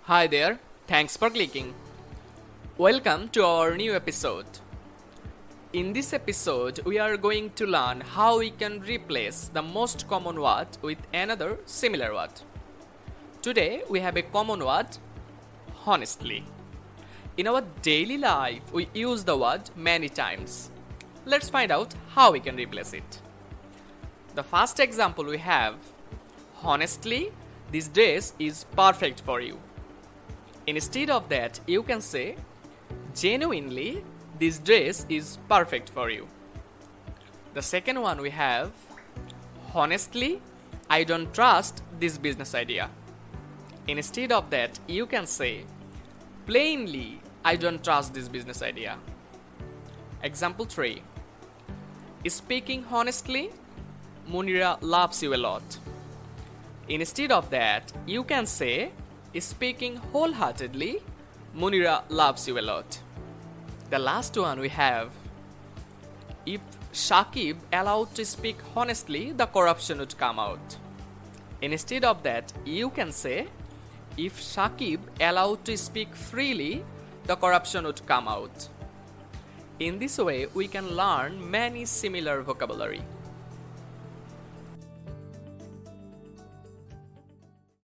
Hi there, thanks for clicking. Welcome to our new episode. In this episode, we are going to learn how we can replace the most common word with another similar word. Today, we have a common word, honestly. In our daily life, we use the word many times. Let's find out how we can replace it. The first example we have, honestly, this dress is perfect for you. Instead of that, you can say, genuinely, this dress is perfect for you. The second one we have, honestly, I don't trust this business idea. Instead of that, you can say, plainly, I don't trust this business idea. Example 3. Speaking honestly, Munira loves you a lot. Instead of that, you can say, speaking wholeheartedly, Munira loves you a lot. The last one we have, if Sakib allowed to speak honestly, the corruption would come out. Instead of that, you can say, if Sakib allowed to speak freely, the corruption would come out. In this way, we can learn many similar vocabulary.